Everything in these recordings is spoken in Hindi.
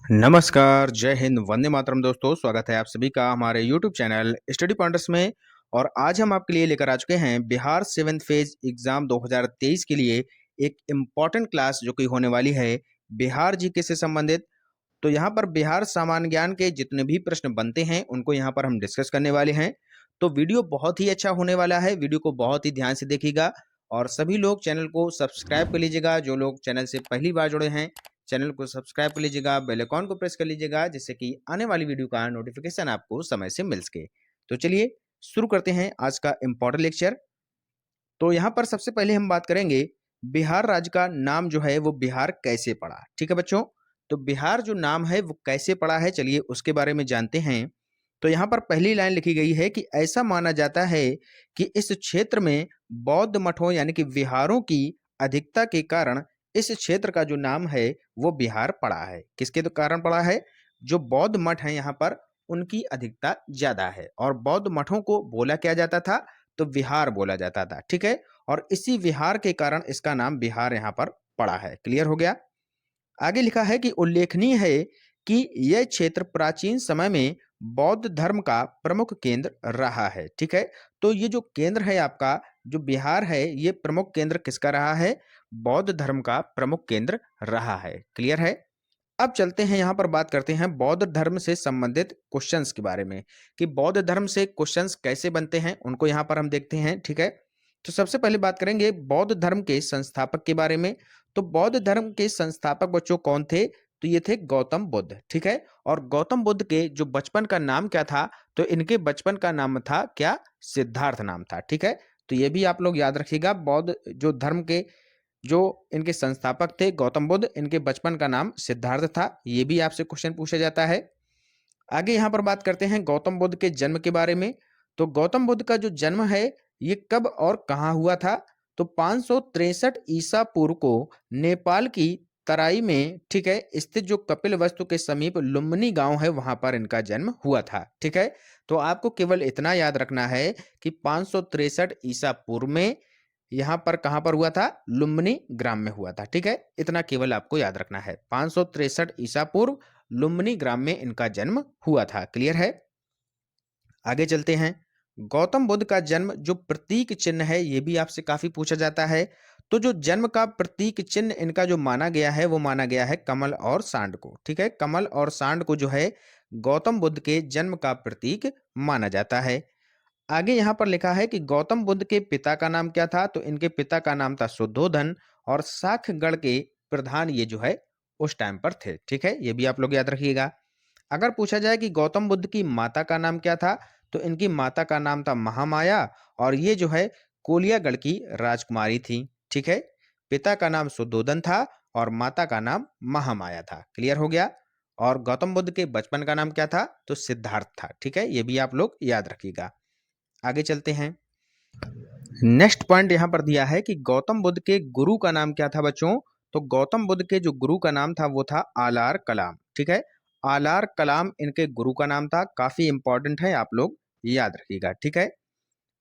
नमस्कार, जय हिंद, वंदे मातरम दोस्तों। स्वागत है आप सभी का हमारे यूट्यूब चैनल स्टडी पॉइंटर्स में। और आज हम आपके लिए लेकर आ चुके हैं बिहार 7th फेज एग्जाम 2023 के लिए एक इम्पॉर्टेंट क्लास जो कि होने वाली है बिहार जीके से संबंधित। तो यहाँ पर बिहार सामान्य ज्ञान के जितने भी प्रश्न बनते हैं उनको यहाँ पर हम डिस्कस करने वाले हैं। तो वीडियो बहुत ही अच्छा होने वाला है, वीडियो को बहुत ही ध्यान से देखिएगा और सभी लोग चैनल को सब्सक्राइब कर लीजिएगा। जो लोग चैनल से पहली बार जुड़े हैं चैनल को सब्सक्राइब कर लीजिएगा, बेल आइकॉन को प्रेस कर लीजिएगा जिससे कि आने वाली वीडियो का नोटिफिकेशन आपको समय से मिल सके। तो चलिए शुरू करते हैं आज का इम्पोर्टेंट लेक्चर। तो यहाँ पर सबसे पहले हम बात करेंगे बिहार राज्य का नाम जो है वो बिहार कैसे पड़ा। ठीक है बच्चों, तो बिहार जो नाम है वो कैसे पड़ा है, चलिए उसके बारे में जानते हैं। तो यहाँ पर पहली लाइन लिखी गई है कि ऐसा माना जाता है कि इस क्षेत्र में बौद्ध मठों यानी कि विहारों की अधिकता के कारण इस क्षेत्र का जो नाम है वो बिहार पड़ा है। किसके तो कारण पड़ा है? जो बौद्ध मठ है यहाँ पर उनकी अधिकता ज्यादा है और बौद्ध मठों को बोला क्या जाता था? तो विहार बोला जाता था। ठीक है, और इसी विहार के कारण इसका नाम बिहार यहाँ पर पड़ा है। क्लियर हो गया? आगे लिखा है कि उल्लेखनीय है कि यह क्षेत्र प्राचीन समय में बौद्ध धर्म का प्रमुख केंद्र रहा है। ठीक है, तो ये जो केंद्र है आपका जो बिहार है ये प्रमुख केंद्र किसका रहा है? बौद्ध धर्म का प्रमुख केंद्र रहा है। क्लियर है? अब चलते हैं यहाँ पर बात करते हैं बौद्ध धर्म से संबंधित क्वेश्चंस के बारे में कि बौद्ध धर्म से क्वेश्चंस कैसे बनते हैं उनको यहाँ पर हम देखते हैं। ठीक है, तो सबसे पहले बात करेंगे बौद्ध धर्म के संस्थापक के बारे में। तो बौद्ध धर्म के संस्थापक बच्चों कौन थे? तो ये थे गौतम बुद्ध। ठीक है, और गौतम बुद्ध के जो बचपन का नाम क्या था? तो इनके बचपन का नाम था क्या? सिद्धार्थ नाम था। ठीक है, तो ये भी आप लोग याद रखिएगा। बौद्ध जो धर्म के जो इनके संस्थापक थे गौतम बुद्ध, इनके बचपन का नाम सिद्धार्थ था। ये भी आपसे क्वेश्चन पूछा जाता है। आगे यहाँ पर बात करते हैं गौतम बुद्ध के जन्म के बारे में। तो गौतम बुद्ध का जो जन्म है ये कब और कहाँ हुआ था? तो 563 ईसा पूर्व को नेपाल की तराई में, ठीक है, स्थित जो कपिल वस्तु के समीप लुम्बिनी गांव है वहां पर इनका जन्म हुआ था। ठीक है, तो आपको केवल इतना याद रखना है कि 563 ईसा पूर्व में यहाँ पर कहाँ पर हुआ था? लुम्बिनी ग्राम में हुआ था। ठीक है, इतना केवल आपको याद रखना है। 563 ईसा पूर्व लुम्बिनी ग्राम में इनका जन्म हुआ था। क्लियर है? आगे चलते हैं। गौतम बुद्ध का जन्म जो प्रतीक चिन्ह है ये भी आपसे काफी पूछा जाता है। तो जो जन्म का प्रतीक चिन्ह इनका जो माना गया है वो माना गया है कमल और सांड को। ठीक है, कमल और सांड को जो है गौतम बुद्ध के जन्म का प्रतीक माना जाता है। आगे यहाँ पर लिखा है कि गौतम बुद्ध के पिता का नाम क्या था? तो इनके पिता का नाम था शुद्धोधन और साखगढ़ के प्रधान ये जो है उस टाइम पर थे। ठीक है, ये भी आप लोग याद रखिएगा। अगर पूछा जाए कि गौतम बुद्ध की माता का नाम क्या था? तो इनकी माता का नाम था महामाया और ये जो है कोलियागढ़ की राजकुमारी थी। ठीक है, पिता का नाम शुद्धोधन था और माता का नाम महामाया था। क्लियर हो गया? और गौतम बुद्ध के बचपन का नाम क्या था? तो सिद्धार्थ था। ठीक है, ये भी आप लोग याद रखिएगा। आगे चलते हैं। नेक्स्ट पॉइंट यहाँ पर दिया है कि गौतम बुद्ध के गुरु का नाम क्या था बच्चों? तो गौतम बुद्ध के जो गुरु का नाम था वो था आलार कलाम। ठीक है, आलार कलाम इनके गुरु का नाम था। काफी इंपॉर्टेंट है, आप लोग याद रखिएगा। ठीक है,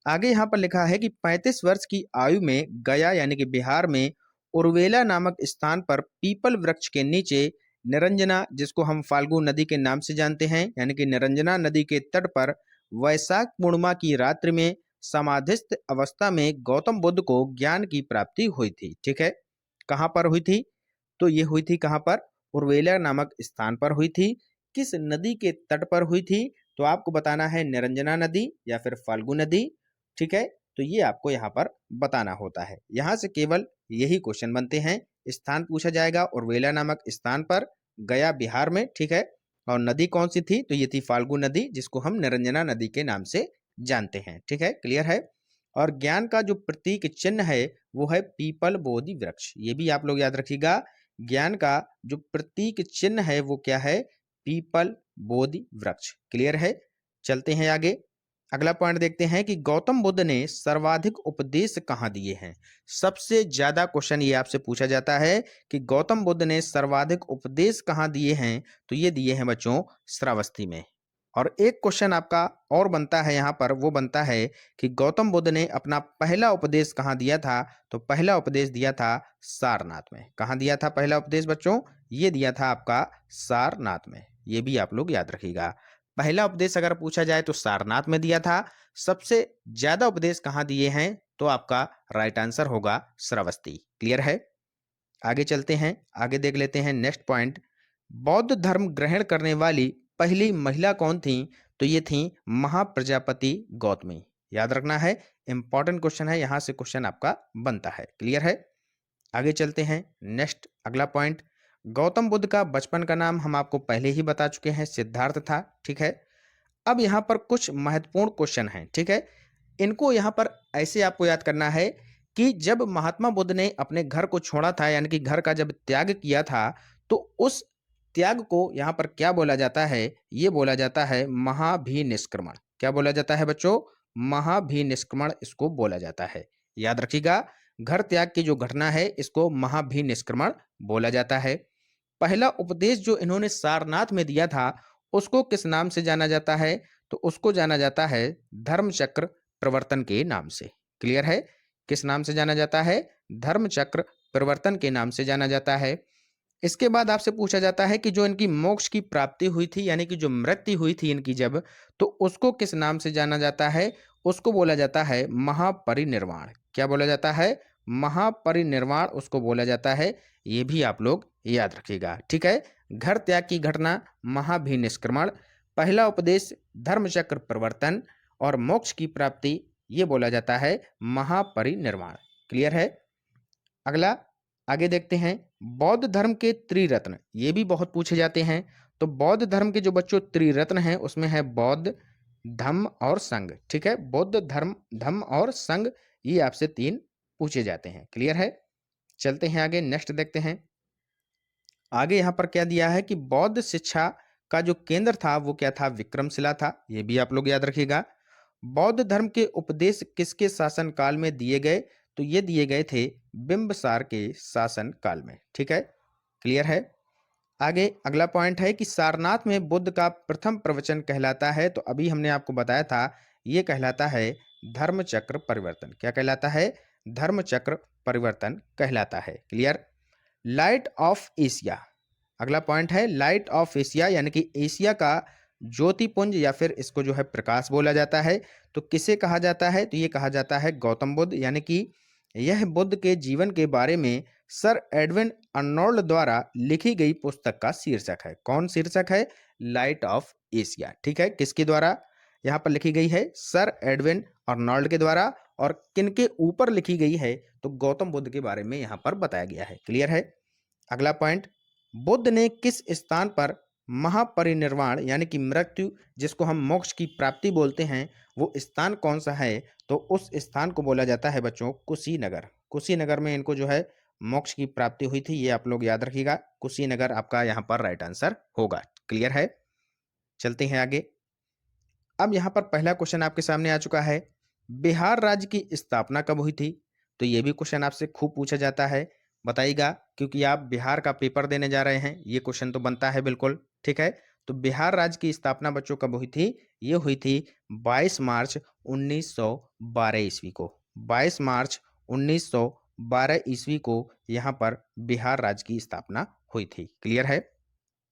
आगे यहाँ पर लिखा है कि 35 वर्ष की आयु में गया यानी कि बिहार में उर्वेला नामक स्थान पर पीपल वृक्ष के नीचे निरंजना, जिसको हम फाल्गु नदी के नाम से जानते हैं, यानी कि निरंजना नदी के तट पर वैशाख पूर्णिमा की रात्रि में समाधिस्थ अवस्था में गौतम बुद्ध को ज्ञान की प्राप्ति हुई थी। ठीक है, कहाँ पर हुई थी? तो ये हुई थी कहाँ पर? उर्वेला नामक स्थान पर हुई थी। किस नदी के तट पर हुई थी? तो आपको बताना है निरंजना नदी या फिर फाल्गु नदी। ठीक है, तो ये आपको यहाँ पर बताना होता है। यहाँ से केवल यही क्वेश्चन बनते हैं। स्थान पूछा जाएगा उर्वेला नामक स्थान पर, गया बिहार में। ठीक है, और नदी कौन सी थी? तो ये थी फाल्गु नदी जिसको हम निरंजना नदी के नाम से जानते हैं। ठीक है, क्लियर है? और ज्ञान का जो प्रतीक चिन्ह है वो है पीपल बोधि वृक्ष। ये भी आप लोग याद रखिएगा। ज्ञान का जो प्रतीक चिन्ह है वो क्या है? पीपल बोधि वृक्ष। क्लियर है? चलते हैं आगे। अगला पॉइंट देखते हैं कि गौतम बुद्ध ने सर्वाधिक उपदेश कहाँ दिए हैं। सबसे ज्यादा क्वेश्चन ये आपसे पूछा जाता है कि गौतम बुद्ध ने सर्वाधिक उपदेश कहाँ दिए हैं। तो ये दिए हैं बच्चों श्रावस्ती में। और एक क्वेश्चन आपका और बनता है यहाँ पर, वो बनता है कि गौतम बुद्ध ने अपना पहला उपदेश कहाँ दिया था? तो पहला उपदेश दिया था सारनाथ में। कहाँ दिया था पहला उपदेश बच्चों? ये दिया था आपका सारनाथ में। ये भी आप लोग याद रखिएगा। पहला उपदेश अगर पूछा जाए तो सारनाथ में दिया था। सबसे ज्यादा उपदेश कहाँ दिए हैं तो आपका राइट आंसर होगा श्रावस्ती। क्लियर है। आगे चलते हैं, आगे देख लेते हैं नेक्स्ट पॉइंट। बौद्ध धर्म ग्रहण करने वाली पहली महिला कौन थी? तो ये थी महाप्रजापति गौतमी। याद रखना है, इंपॉर्टेंट क्वेश्चन है, यहां से क्वेश्चन आपका बनता है। क्लियर है। आगे चलते हैं नेक्स्ट अगला पॉइंट। गौतम बुद्ध का बचपन का नाम हम आपको पहले ही बता चुके हैं, सिद्धार्थ था। ठीक है। अब यहाँ पर कुछ महत्वपूर्ण क्वेश्चन हैं। ठीक है, इनको यहाँ पर ऐसे आपको याद करना है कि जब महात्मा बुद्ध ने अपने घर को छोड़ा था, यानी कि घर का जब त्याग किया था, तो उस त्याग को यहाँ पर क्या बोला जाता है? ये बोला जाता है महाभिनिष्क्रमण। क्या बोला जाता है बच्चों? महाभिनिष्क्रमण इसको बोला जाता है। याद रखिएगा, घर त्याग की जो घटना है इसको महाभिनिष्क्रमण बोला जाता है। पहला उपदेश जो इन्होंने सारनाथ में दिया था उसको किस नाम से जाना जाता है? तो उसको जाना जाता है धर्मचक्र प्रवर्तन के नाम से। क्लियर है। किस नाम से जाना जाता है? धर्मचक्र प्रवर्तन के नाम से जाना जाता है। इसके बाद आपसे पूछा जाता है कि जो इनकी मोक्ष की प्राप्ति हुई थी, यानी कि जो मृत्यु हुई थी इनकी जब, तो उसको किस नाम से जाना जाता है? उसको बोला जाता है महापरिनिर्वाण। क्या बोला जाता है? महापरिनिर्वाण उसको बोला जाता है। ये भी आप लोग याद रखिएगा। ठीक है। घर त्याग की घटना महाभिनिष्क्रमण, पहला उपदेश धर्मचक्र प्रवर्तन और मोक्ष की प्राप्ति ये बोला जाता है महापरिनिर्वाण। क्लियर है। अगला आगे देखते हैं। बौद्ध धर्म के त्रिरत्न, ये भी बहुत पूछे जाते हैं। तो बौद्ध धर्म के जो बच्चों त्रिरत्न हैं उसमें है बौद्ध, धम्म और संघ। ठीक है, बौद्ध धर्म, धम्म और संघ, ये आपसे 3 पूछे जाते हैं। क्लियर है। चलते हैं आगे, नेक्स्ट देखते हैं। आगे यहाँ पर क्या दिया है कि बौद्ध शिक्षा का जो केंद्र था वो क्या था? विक्रमशिला था। ये भी आप लोग याद रखिएगा। बौद्ध धर्म के उपदेश किसके शासन काल में दिए गए? तो ये दिए गए थे बिंबसार के शासन काल में। ठीक है, क्लियर है। आगे अगला पॉइंट है कि सारनाथ में बुद्ध का प्रथम प्रवचन कहलाता है। तो अभी हमने आपको बताया था ये कहलाता है धर्मचक्र परिवर्तन। क्या कहलाता है? धर्मचक्र परिवर्तन कहलाता है। क्लियर। लाइट ऑफ एशिया, अगला पॉइंट है लाइट ऑफ एशिया, यानी कि एशिया का ज्योतिपुंज या फिर इसको जो है प्रकाश बोला जाता है। तो किसे कहा जाता है? तो ये कहा जाता है गौतम बुद्ध, यानी कि यह बुद्ध के जीवन के बारे में सर एडविन अर्नोल्ड द्वारा लिखी गई पुस्तक का शीर्षक है। कौन शीर्षक है? Light of Asia. ठीक है, किसके द्वारा यहाँ पर लिखी गई है? सर एडविन अर्नोल्ड के द्वारा। और किनके ऊपर लिखी गई है? तो गौतम बुद्ध के बारे में यहाँ पर बताया गया है। क्लियर है। अगला पॉइंट, बुद्ध ने किस स्थान पर महापरिनिर्वाण यानी कि मृत्यु, जिसको हम मोक्ष की प्राप्ति बोलते हैं, वो स्थान कौन सा है? तो उस स्थान को बोला जाता है बच्चों कुशीनगर। कुशीनगर में इनको जो है मोक्ष की प्राप्ति हुई थी। ये आप लोग याद रखिएगा, कुशीनगर आपका यहाँ पर राइट आंसर होगा। क्लियर है। चलते हैं आगे। अब यहाँ पर पहला क्वेश्चन आपके सामने आ चुका है, बिहार राज्य की स्थापना कब हुई थी? तो ये भी क्वेश्चन आपसे खूब पूछा जाता है, बताइएगा, क्योंकि आप बिहार का पेपर देने जा रहे हैं, ये क्वेश्चन तो बनता है बिल्कुल। ठीक है, तो बिहार राज्य की स्थापना बच्चों कब हुई थी? ये हुई थी 22 मार्च 1912 ईस्वी को। 22 मार्च 1912 ईस्वी को यहाँ पर बिहार राज्य की स्थापना हुई थी। क्लियर है।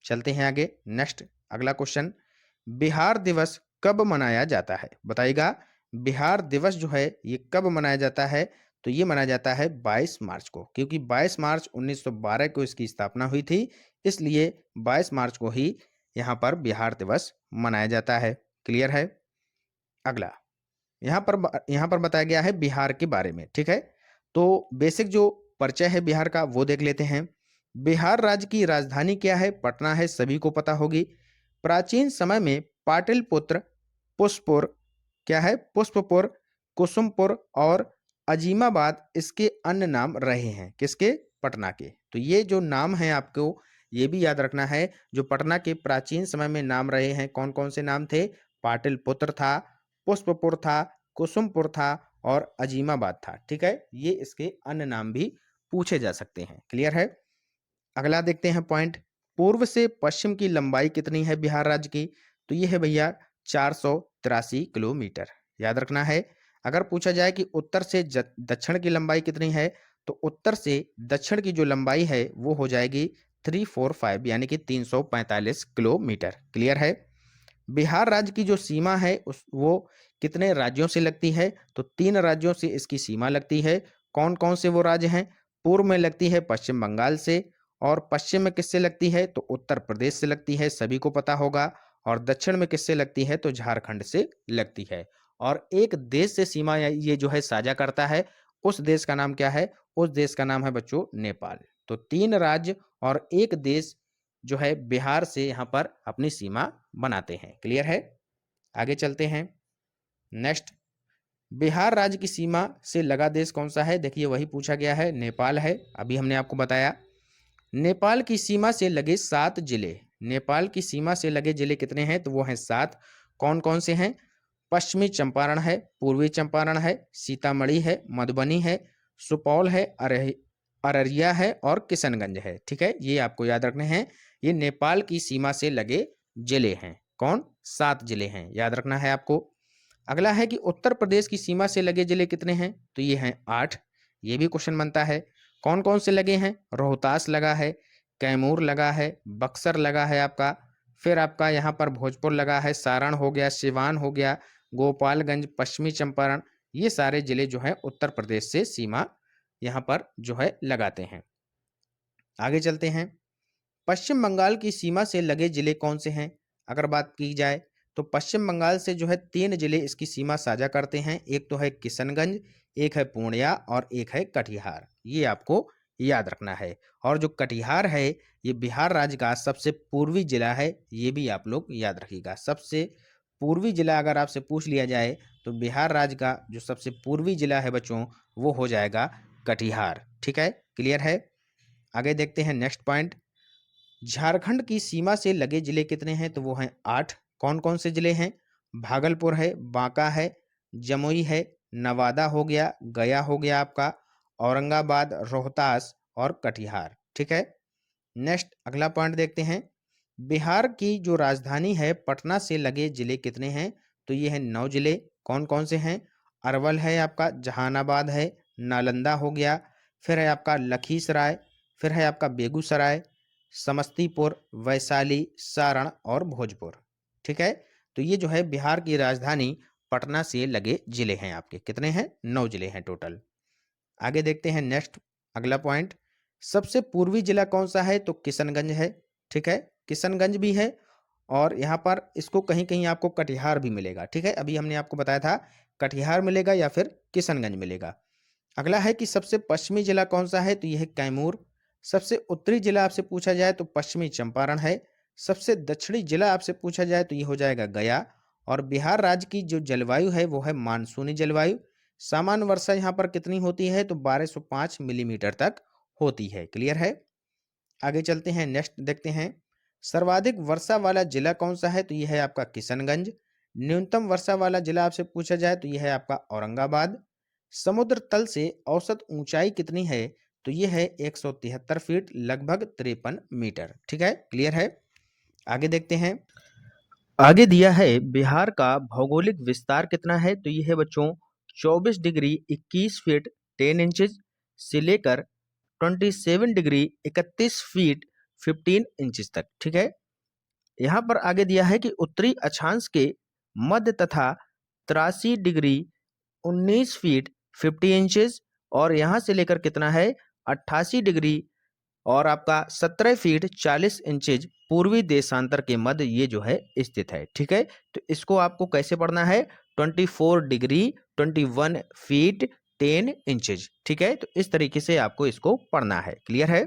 चलते हैं आगे, नेक्स्ट अगला क्वेश्चन, बिहार दिवस कब मनाया जाता है? बताइएगा, बिहार दिवस जो है ये कब मनाया जाता है? तो ये मनाया जाता है 22 मार्च को, क्योंकि 22 मार्च 1912 को इसकी स्थापना हुई थी, इसलिए 22 मार्च को ही यहाँ पर बिहार दिवस मनाया जाता है। क्लियर है। अगला यहाँ पर बताया गया है बिहार के बारे में। ठीक है, तो बेसिक जो परिचय है बिहार का वो देख लेते हैं। बिहार राज्य की राजधानी क्या है? पटना है, सभी को पता होगी। प्राचीन समय में पाटलिपुत्र, पुष्पपुर, क्या है? पुष्पपुर, कुसुमपुर और अजीमाबाद इसके अन्य नाम रहे हैं। किसके? पटना के। तो ये जो नाम है आपको ये भी याद रखना है, जो पटना के प्राचीन समय में नाम रहे हैं, कौन कौन से नाम थे? पाटलिपुत्र था, पुष्पपुर था, कुसुमपुर था और अजीमाबाद था। ठीक है, ये इसके अन्य नाम भी पूछे जा सकते हैं। क्लियर है। अगला देखते हैं पॉइंट, पूर्व से पश्चिम की लंबाई कितनी है बिहार राज्य की? तो ये है भैया 483 किलोमीटर। याद रखना है। अगर पूछा जाए कि उत्तर से दक्षिण की लंबाई कितनी है, तो उत्तर से दक्षिण की जो लंबाई है वो हो जाएगी 345 यानी कि 345 किलोमीटर। क्लियर है। बिहार राज्य की जो सीमा है वो कितने राज्यों से लगती है? तो 3 राज्यों से इसकी सीमा लगती है। कौन कौन से वो राज्य हैं? पूर्व में लगती है पश्चिम बंगाल से, और पश्चिम में किससे लगती है? तो उत्तर प्रदेश से लगती है, सभी को पता होगा। और दक्षिण में किससे लगती है? तो झारखंड से लगती है। और एक देश से सीमा ये जो है साझा करता है, उस देश का नाम क्या है? उस देश का नाम है बच्चों नेपाल। तो 3 राज्य और एक देश जो है बिहार से यहाँ पर अपनी सीमा बनाते हैं। क्लियर है। आगे चलते हैं। नेक्स्ट, बिहार राज्य की सीमा से लगा देश कौन सा है? देखिए वही पूछा गया है, नेपाल है। अभी हमने आपको बताया। नेपाल की सीमा से लगे 7 जिले। नेपाल की सीमा से लगे जिले कितने हैं? तो वो हैं 7। कौन कौन से हैं? पश्चिमी चंपारण है, पूर्वी चंपारण है, सीतामढ़ी है, मधुबनी है, सुपौल है, अररिया है और किशनगंज है। ठीक है, ये आपको याद रखने हैं। ये नेपाल की सीमा से लगे जिले हैं। कौन? 7 जिले हैं, याद रखना है आपको। अगला है कि उत्तर प्रदेश की सीमा से लगे जिले कितने हैं? तो ये हैं 8। ये भी क्वेश्चन बनता है। कौन कौन से लगे हैं? रोहतास लगा है, कैमूर लगा है, बक्सर लगा है आपका, फिर आपका यहाँ पर भोजपुर लगा है, सारण हो गया, सिवान हो गया, गोपालगंज, पश्चिमी चंपारण, ये सारे जिले जो है उत्तर प्रदेश से सीमा यहाँ पर जो है लगाते हैं। आगे चलते हैं। पश्चिम बंगाल की सीमा से लगे जिले कौन से हैं? अगर बात की जाए तो पश्चिम बंगाल से जो है 3 जिले इसकी सीमा साझा करते हैं। एक तो है किशनगंज, एक है पूर्णिया और एक है कटिहार। ये आपको याद रखना है। और जो कटिहार है ये बिहार राज्य का सबसे पूर्वी जिला है, ये भी आप लोग याद रखिएगा। सबसे पूर्वी जिला अगर आपसे पूछ लिया जाए तो बिहार राज्य का जो सबसे पूर्वी जिला है बच्चों, वो हो जाएगा कटिहार। ठीक है, क्लियर है। आगे देखते हैं नेक्स्ट पॉइंट। झारखंड की सीमा से लगे जिले कितने हैं? तो वो हैं 8। कौन कौन से जिले हैं? भागलपुर है, बांका है, जमुई है, नवादा हो गया, गया हो गया आपका, औरंगाबाद, रोहतास और कटिहार। ठीक है। नेक्स्ट अगला पॉइंट देखते हैं। बिहार की जो राजधानी है पटना से लगे जिले कितने हैं? तो ये हैं 9 जिले। कौन कौन से हैं? अरवल है आपका, जहानाबाद है, नालंदा हो गया, फिर है आपका लखीसराय, फिर है आपका बेगूसराय, समस्तीपुर, वैशाली, सारण और भोजपुर। ठीक है, तो ये जो है बिहार की राजधानी पटना से लगे जिले हैं आपके। कितने हैं? 9 जिले हैं टोटल। आगे देखते हैं नेक्स्ट अगला पॉइंट। सबसे पूर्वी जिला कौन सा है? तो किशनगंज है। ठीक है, किशनगंज भी है और यहाँ पर इसको कहीं कहीं आपको कटिहार भी मिलेगा। ठीक है, अभी हमने आपको बताया था कटिहार मिलेगा या फिर किशनगंज मिलेगा। अगला है कि सबसे पश्चिमी जिला कौन सा है? तो यह है कैमूर। सबसे उत्तरी जिला आपसे पूछा जाए तो पश्चिमी चंपारण है। सबसे दक्षिणी जिला आपसे पूछा जाए तो ये हो जाएगा गया। और बिहार राज्य की जो जलवायु है वो है मानसूनी जलवायु। सामान्य वर्षा यहाँ पर कितनी होती है? तो 1205 मिलीमीटर तक होती है। क्लियर है। आगे चलते हैं, नेक्स्ट देखते हैं। सर्वाधिक वर्षा वाला जिला कौन सा है? तो यह है आपका किशनगंज। न्यूनतम वर्षा वाला जिला आपसे पूछा जाए तो यह है आपका औरंगाबाद। समुद्र तल से औसत ऊंचाई कितनी है? तो यह है 173 फीट, लगभग 53 मीटर। ठीक है, क्लियर है। आगे देखते हैं। आगे दिया है बिहार का भौगोलिक विस्तार कितना है? तो यह है बच्चों 24 डिग्री 21 फीट 10 इंचेस से लेकर 27 डिग्री 31 फीट 15 इंचेस तक। ठीक है, यहाँ पर आगे दिया है कि उत्तरी अक्षांश के मध्य तथा 83 डिग्री 19 फीट 50 इंचेस और यहाँ से लेकर कितना है 88 डिग्री और आपका 17 फीट 40 इंचेज पूर्वी देशांतर के मध्य ये जो है स्थित है। ठीक है, तो इसको आपको कैसे पढ़ना है? 24 डिग्री 21 फीट 10 इंचेज। ठीक है, तो इस तरीके से आपको इसको पढ़ना है। क्लियर है।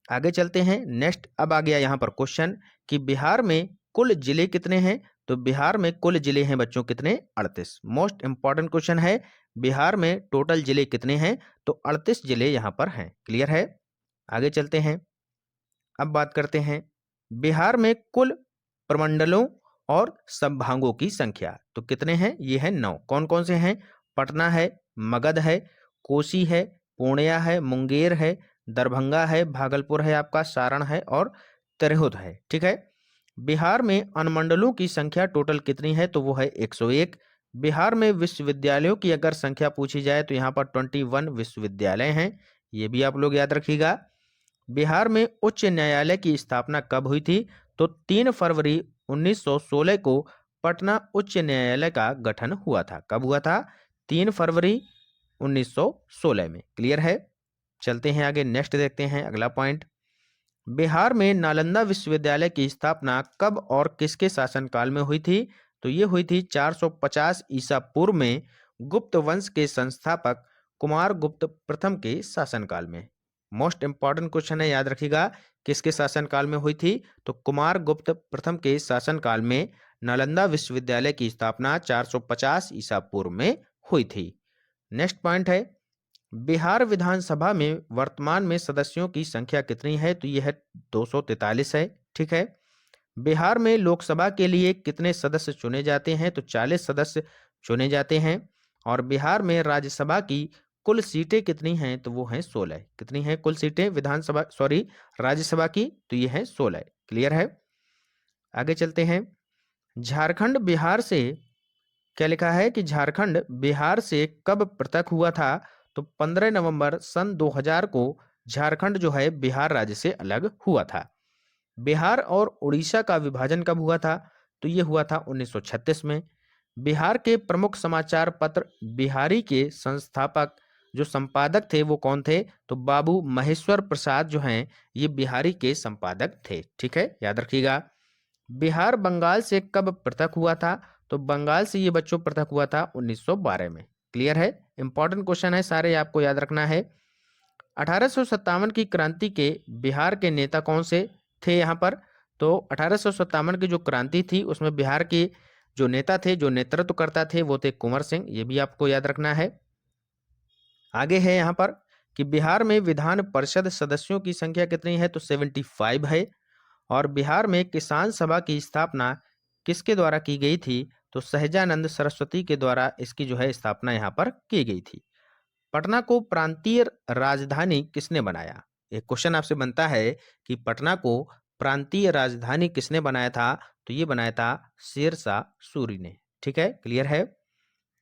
आगे चलते हैं। नेक्स्ट अब आ गया यहाँ पर क्वेश्चन कि बिहार में कुल जिले कितने हैं? तो बिहार में कुल जिले हैं बच्चों कितने? 38। मोस्ट इंपॉर्टेंट क्वेश्चन है, बिहार में टोटल जिले कितने हैं? तो 38 जिले यहाँ पर हैं। क्लियर है। आगे चलते हैं। अब बात करते हैं बिहार में कुल प्रमंडलों और संभागों की संख्या। तो कितने हैं? ये है 9। कौन कौन से हैं? पटना है, मगध है, कोसी है, पूर्णिया है, मुंगेर है, दरभंगा है, भागलपुर है आपका, सारण है और तिरहुत है। ठीक है, बिहार में अनुमंडलों की संख्या टोटल कितनी है? तो वो है 101। बिहार में विश्वविद्यालयों की अगर संख्या पूछी जाए तो यहाँ पर 21 विश्वविद्यालय हैं, ये भी आप लोग याद रखिएगा। बिहार में उच्च न्यायालय की स्थापना कब हुई थी? तो 3 फरवरी 1916 को पटना उच्च न्यायालय का गठन हुआ था। कब हुआ था? 3 फरवरी 1916 में। क्लियर है? चलते हैं आगे, नेक्स्ट देखते हैं अगला पॉइंट। बिहार में नालंदा विश्वविद्यालय की स्थापना कब और किसके शासनकाल में हुई थी? तो ये हुई थी 450 ईसा पूर्व में गुप्त वंश के संस्थापक कुमार गुप्त प्रथम के शासनकाल में। मोस्ट इंपॉर्टेंट क्वेश्चन है, याद रखिएगा। किसके शासनकाल में हुई थी? तो कुमार गुप्त प्रथम के शासनकाल में नालंदा विश्वविद्यालय की स्थापना 450 ईसा पूर्व में हुई थी। नेक्स्ट पॉइंट है, बिहार विधानसभा में वर्तमान में सदस्यों की संख्या कितनी है? तो यह है 243 है। ठीक है। बिहार में लोकसभा के लिए कितने सदस्य चुने जाते हैं? तो 40 सदस्य चुने जाते हैं। और बिहार में राज्यसभा की कुल सीटें कितनी हैं? तो वो हैं 16। कितनी हैं कुल सीटें विधानसभा, सॉरी, राज्यसभा की? तो ये है 16। क्लियर है? आगे चलते हैं। झारखंड बिहार से, क्या लिखा है कि झारखंड बिहार से कब पृथक हुआ था? तो 15 नवंबर सन 2000 को झारखंड जो है बिहार राज्य से अलग हुआ था। बिहार और उड़ीसा का विभाजन कब हुआ था? तो ये हुआ था 1936 में। बिहार के प्रमुख समाचार पत्र बिहारी के संस्थापक जो संपादक थे वो कौन थे? तो बाबू महेश्वर प्रसाद जो हैं ये बिहारी के संपादक थे। ठीक है, याद रखिएगा। बिहार बंगाल से कब पृथक हुआ था? तो बंगाल से ये बच्चों पृथक हुआ था 1912 में। क्लियर है? इंपॉर्टेंट क्वेश्चन है, सारे आपको याद रखना है। 1857 की क्रांति के बिहार के नेता कौन से थे यहाँ पर? तो 1857 की जो क्रांति थी उसमें बिहार के जो नेता थे, जो नेतृत्व करता थे, वो थे कुंवर सिंह। ये भी आपको याद रखना है। आगे है यहाँ पर कि बिहार में विधान परिषद सदस्यों की संख्या कितनी है? तो 75 है। और बिहार में किसान सभा की स्थापना किसके द्वारा की गई थी? तो सहजानंद सरस्वती के द्वारा इसकी जो है स्थापना यहाँ पर की गई थी। पटना को प्रांतीय राजधानी किसने बनाया? एक क्वेश्चन आपसे बनता है कि पटना को प्रांतीय राजधानी किसने बनाया था? तो ये बनाया था शेरशाह सूरी ने। ठीक है, क्लियर है?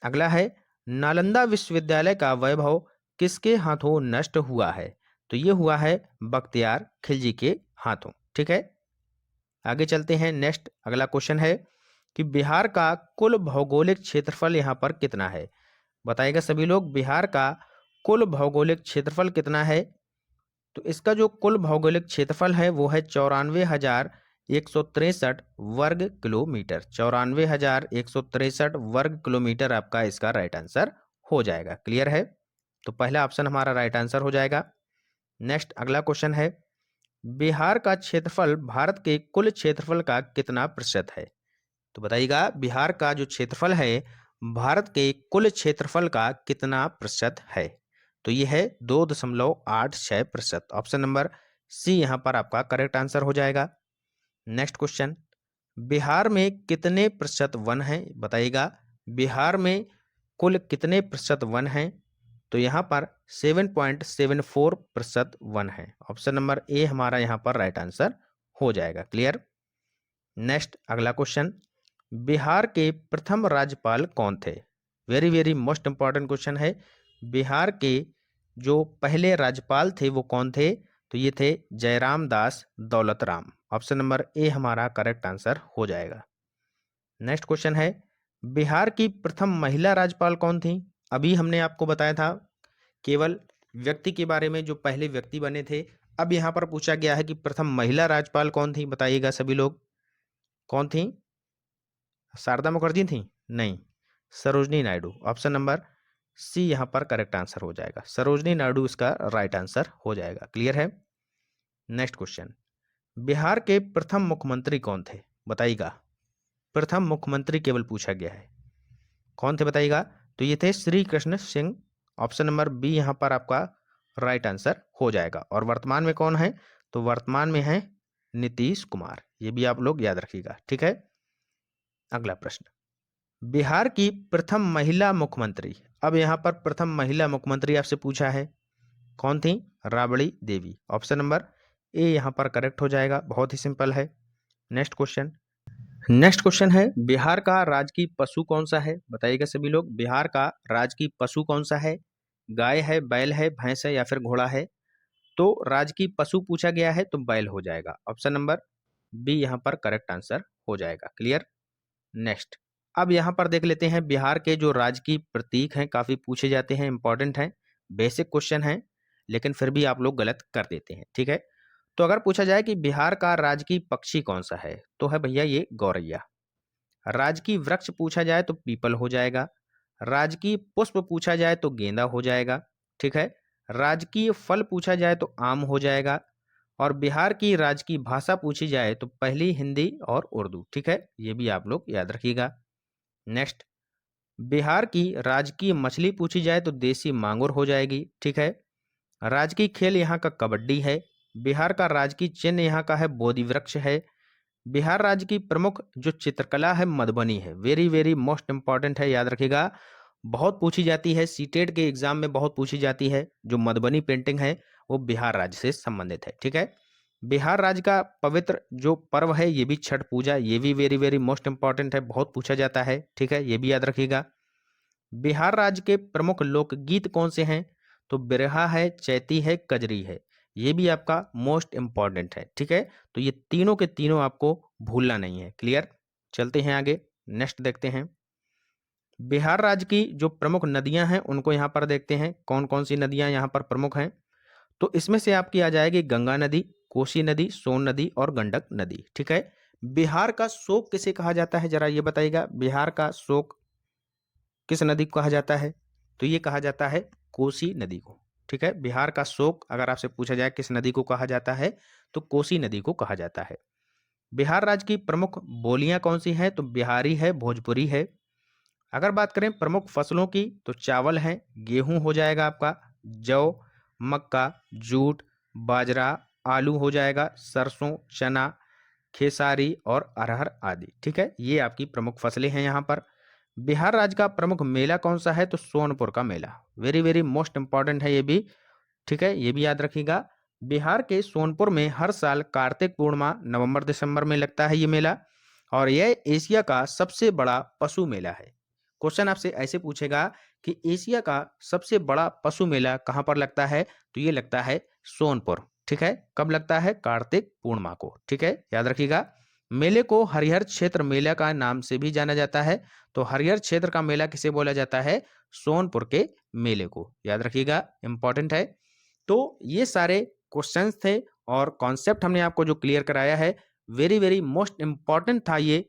अगला है, नालंदा विश्वविद्यालय का वैभव किसके हाथों नष्ट हुआ है? तो ये हुआ है बख्तियार खिलजी के हाथों। ठीक है, आगे चलते हैं। नेक्स्ट अगला क्वेश्चन है कि बिहार का कुल भौगोलिक क्षेत्रफल यहाँ पर कितना है? बताइएगा सभी लोग, बिहार का कुल भौगोलिक क्षेत्रफल कितना है? तो इसका जो कुल भौगोलिक क्षेत्रफल है वो है 94,163 वर्ग किलोमीटर। 94,163 वर्ग किलोमीटर आपका इसका राइट आंसर हो जाएगा। क्लियर है? तो पहला ऑप्शन हमारा राइट आंसर हो जाएगा। नेक्स्ट अगला क्वेश्चन है, बिहार का क्षेत्रफल भारत के कुल क्षेत्रफल का कितना प्रतिशत है? तो बताइएगा, बिहार का जो क्षेत्रफल है भारत के कुल क्षेत्रफल का कितना प्रतिशत है? तो ये है 2.86%। ऑप्शन नंबर सी यहाँ पर आपका करेक्ट आंसर हो जाएगा। नेक्स्ट क्वेश्चन, बिहार में कितने प्रतिशत वन हैं? बताइएगा, बिहार में कुल कितने प्रतिशत वन हैं? तो यहाँ पर 7.74% वन है। ऑप्शन नंबर ए हमारा यहाँ पर राइट आंसर हो जाएगा। क्लियर? नेक्स्ट अगला क्वेश्चन, बिहार के प्रथम राज्यपाल कौन थे? Very very most important question है। बिहार के जो पहले राज्यपाल थे वो कौन थे? तो ये थे जयराम दास Daulat Ram. Option number A हमारा करेक्ट आंसर हो जाएगा। नेक्स्ट क्वेश्चन है, बिहार की प्रथम महिला राज्यपाल कौन थी? अभी हमने आपको बताया था केवल व्यक्ति के बारे में, जो पहले व्यक्ति बने थे। अब यहाँ पर पूछा गया है कि प्रथम महिला राज्यपाल कौन थी? बताइएगा सभी लोग, कौन थी? शारदा मुखर्जी थी? नहीं, Sarojini Naidu. Option number C यहाँ पर करेक्ट आंसर हो जाएगा। सरोजनी नायडू इसका राइट आंसर हो जाएगा। क्लियर है? नेक्स्ट क्वेश्चन, बिहार के प्रथम मुख्यमंत्री कौन थे? बताइएगा, प्रथम मुख्यमंत्री केवल पूछा गया है, कौन थे बताइएगा? तो ये थे Shri Krishna Singh. Option number B यहाँ पर आपका राइट आंसर हो जाएगा। और वर्तमान में कौन है? तो वर्तमान में है नीतीश कुमार। ये भी आप लोग याद रखिएगा। ठीक है, अगला प्रश्न, बिहार की प्रथम महिला मुख्यमंत्री। अब यहाँ पर प्रथम महिला मुख्यमंत्री आपसे पूछा है, कौन थी? Rabri Devi. Option number A यहाँ पर करेक्ट हो जाएगा। बहुत ही सिंपल है। नेक्स्ट क्वेश्चन, नेक्स्ट क्वेश्चन है, बिहार का राजकीय पशु कौन सा है? बताइएगा सभी लोग, बिहार का राजकीय पशु कौन सा है? गाय है, बैल है, भैंस है या फिर घोड़ा है? तो राजकीय पशु पूछा गया है तो बैल हो जाएगा। ऑप्शन नंबर बी यहाँ पर करेक्ट आंसर हो जाएगा। क्लियर। नेक्स्ट, अब यहाँ पर देख लेते हैं बिहार के जो राजकीय प्रतीक हैं, काफी पूछे जाते हैं, इंपॉर्टेंट हैं, बेसिक क्वेश्चन हैं, लेकिन फिर भी आप लोग गलत कर देते हैं। ठीक है, तो अगर पूछा जाए कि बिहार का राजकीय पक्षी कौन सा है, तो है भैया ये गौरैया। राजकीय वृक्ष पूछा जाए तो पीपल हो जाएगा। राजकीय पुष्प पूछा जाए तो गेंदा हो जाएगा। ठीक है, राजकीय फल पूछा जाए तो आम हो जाएगा। और बिहार की राजकीय भाषा पूछी जाए तो पहली हिंदी और उर्दू। ठीक है, ये भी आप लोग याद रखिएगा। नेक्स्ट, बिहार की राजकीय मछली पूछी जाए तो देसी मांगुर हो जाएगी। ठीक है, राजकीय खेल यहाँ का कबड्डी है। बिहार का राजकीय चिन्ह यहाँ का है बोधि वृक्ष है। बिहार राज्य की प्रमुख जो चित्रकला है मधुबनी है। वेरी वेरी मोस्ट इंपॉर्टेंट है, याद रखिएगा, बहुत पूछी जाती है, सीटेट के एग्जाम में बहुत पूछी जाती है। जो मधुबनी पेंटिंग है वो बिहार राज्य से संबंधित है। ठीक है, बिहार राज्य का पवित्र जो पर्व है ये भी छठ पूजा, ये भी वेरी वेरी मोस्ट इंपॉर्टेंट है, बहुत पूछा जाता है। ठीक है, ये भी याद रखिएगा। बिहार राज्य के प्रमुख लोकगीत कौन से हैं, तो बिरहा है, चैती है, कजरी है, ये भी आपका मोस्ट इंपॉर्टेंट है। ठीक है, तो ये तीनों के तीनों आपको भूलना नहीं है। क्लियर। चलते हैं आगे, नेक्स्ट देखते हैं। बिहार राज्य की जो प्रमुख नदियां हैं उनको यहाँ पर देखते हैं, कौन कौन सी नदियां यहाँ पर प्रमुख हैं। तो इसमें से आपकी आ जाएगी गंगा नदी, कोसी नदी, सोन नदी और गंडक नदी। ठीक है, बिहार का शोक किसे कहा जाता है, जरा ये बताइएगा, बिहार का शोक किस नदी को कहा जाता है, तो ये कहा जाता है कोसी नदी को। ठीक है, बिहार का शोक अगर आपसे पूछा जाए किस नदी को कहा जाता है, तो कोसी नदी को कहा जाता है। बिहार राज्य की प्रमुख बोलियां कौन सी हैं, तो बिहारी है, भोजपुरी है। अगर बात करें प्रमुख फसलों की, तो चावल है, गेहूं हो जाएगा आपका, जौ, मक्का, जूट, बाजरा, आलू हो जाएगा, सरसों, चना, खेसारी और अरहर आदि। ठीक है, ये आपकी प्रमुख फसलें हैं यहाँ पर। बिहार राज्य का प्रमुख मेला कौन सा है, तो सोनपुर का मेला। वेरी वेरी मोस्ट इंपॉर्टेंट है ये भी। ठीक है, ये भी याद रखिएगा। बिहार के सोनपुर में हर साल कार्तिक पूर्णिमा नवंबर दिसंबर में लगता है ये मेला, और यह एशिया का सबसे बड़ा पशु मेला है। क्वेश्चन आपसे ऐसे पूछेगा कि एशिया का सबसे बड़ा पशु मेला कहां पर लगता है, तो ये लगता है सोनपुर। ठीक है, कब लगता है, कार्तिक पूर्णिमा को। ठीक है, याद रखिएगा। मेले को हरिहर क्षेत्र मेला का नाम से भी जाना जाता है। तो हरिहर क्षेत्र का मेला किसे बोला जाता है, सोनपुर के मेले को। याद रखिएगा, इंपॉर्टेंट है। तो ये सारे क्वेश्चंस थे और कॉन्सेप्ट हमने आपको जो क्लियर कराया है, वेरी वेरी मोस्ट इंपॉर्टेंट था ये।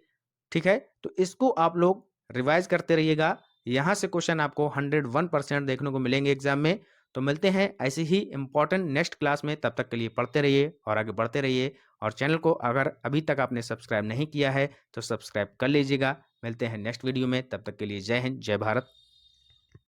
ठीक है, तो इसको आप लोग रिवाइज करते रहिएगा। यहाँ से क्वेश्चन आपको 101% देखने को मिलेंगे एग्जाम में। तो मिलते हैं ऐसी ही इंपॉर्टेंट नेक्स्ट क्लास में, तब तक के लिए पढ़ते रहिए और आगे बढ़ते रहिए। और चैनल को अगर अभी तक आपने सब्सक्राइब नहीं किया है तो सब्सक्राइब कर लीजिएगा। मिलते हैं नेक्स्ट वीडियो में, तब तक के लिए जय हिंद, जय भारत।